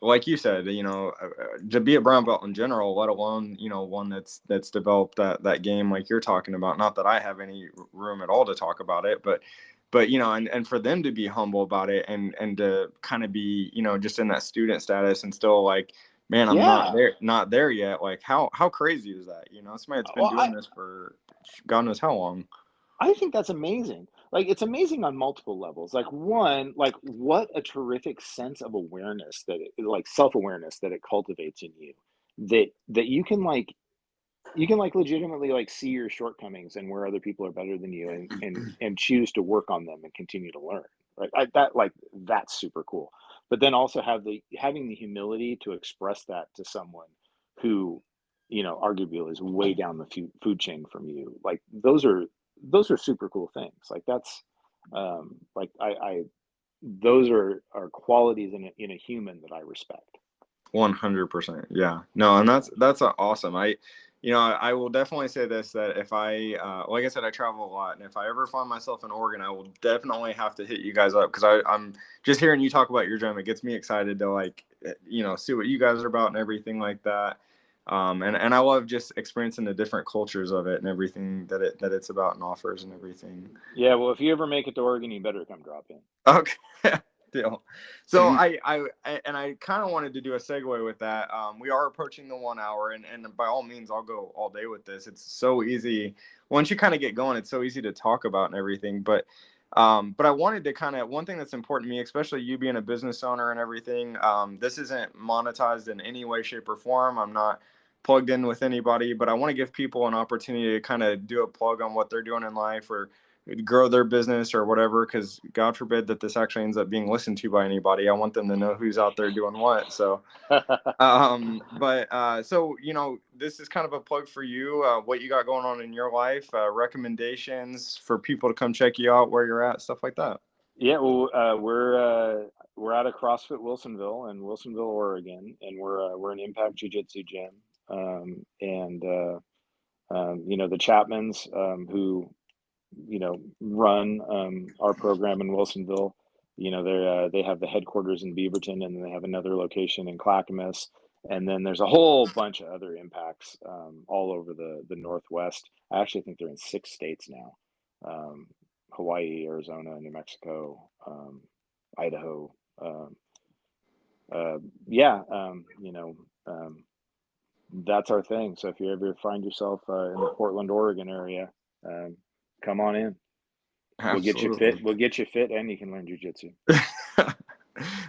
Like you said, to be a brown belt in general, let alone, one that's developed that game like you're talking about. Not that I have any room at all to talk about it, but and for them to be humble about it and to kind of be, just in that student status and still like, man, I'm Yeah. not there yet. Like how crazy is that? Somebody that's been Well, doing this for God knows how long. I think that's amazing. Like, it's amazing on multiple levels. Like, one, like, what a terrific sense of awareness like self-awareness that it cultivates in you. That you can legitimately like see your shortcomings and where other people are better than you, and choose to work on them and continue to learn. Right? That's super cool. But then also having the humility to express that to someone who, arguably is way down the food chain from you. Like, those are super cool things. Like, that's like I those are qualities in a human that I respect. 100%. Yeah. No, and that's awesome. I will definitely say this, that if like I said, I travel a lot, and if I ever find myself in Oregon, I will definitely have to hit you guys up because I'm just hearing you talk about your gym. It gets me excited to like, see what you guys are about and everything like that. And I love just experiencing the different cultures of it and everything that it's about and offers and everything. Yeah, well, if you ever make it to Oregon, you better come drop in. Okay. Deal. So I kind of wanted to do a segue with that. We are approaching the 1 hour, and by all means, I'll go all day with this. It's so easy once you kind of get going. It's so easy to talk about and everything. But I wanted to kind of, one thing that's important to me, especially you being a business owner and everything. This isn't monetized in any way, shape, or form. I'm not plugged in with anybody, but I want to give people an opportunity to kind of do a plug on what they're doing in life or grow their business or whatever, because God forbid that this actually ends up being listened to by anybody. I want them to know who's out there doing what. So this is kind of a plug for you, what you got going on in your life, recommendations for people to come check you out, where you're at, stuff like that. Yeah, well, we're out of CrossFit Wilsonville in Wilsonville, Oregon, and we're an Impact Jiu-Jitsu gym. And the Chapmans, who run our program in Wilsonville. They have the headquarters in Beaverton, and then they have another location in Clackamas. And then there's a whole bunch of other impacts all over the Northwest. I actually think they're in 6 states now. Hawaii, Arizona, New Mexico, Idaho. Yeah, that's our thing. So if you ever find yourself in the Portland, Oregon area, come on in. We'll get you fit. Absolutely. We'll get you fit, and you can learn jujitsu.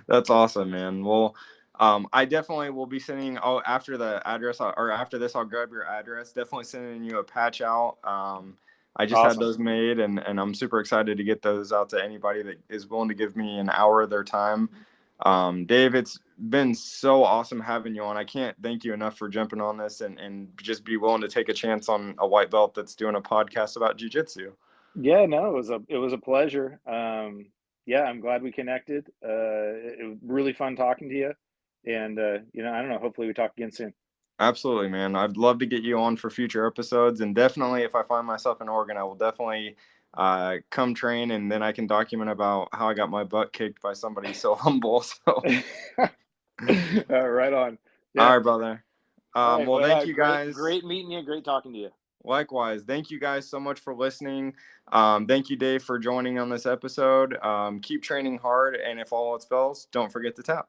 That's awesome, man. Well, I definitely will be sending. Oh, after the address or after this, I'll grab your address. Definitely sending you a patch out. I just had Awesome. those made, and I'm super excited to get those out to anybody that is willing to give me an hour of their time. Dave, it's been so awesome having you on. I can't thank you enough for jumping on this and just be willing to take a chance on a white belt that's doing a podcast about jiu-jitsu. Yeah, no, it was a pleasure. Yeah, I'm glad we connected. It was really fun talking to you, and I don't know. Hopefully, we talk again soon. Absolutely, man. I'd love to get you on for future episodes, and definitely if I find myself in Oregon, I will definitely come train, and then I can document about how I got my butt kicked by somebody so humble. So, Right on. all Yeah. right, brother. All right. Well, Well, thank yeah. you Great, guys. great meeting you. Great talking to you. Likewise, thank you guys so much for listening. Thank you, Dave, for joining on this episode. Keep training hard, and if all else fails, don't forget to tap.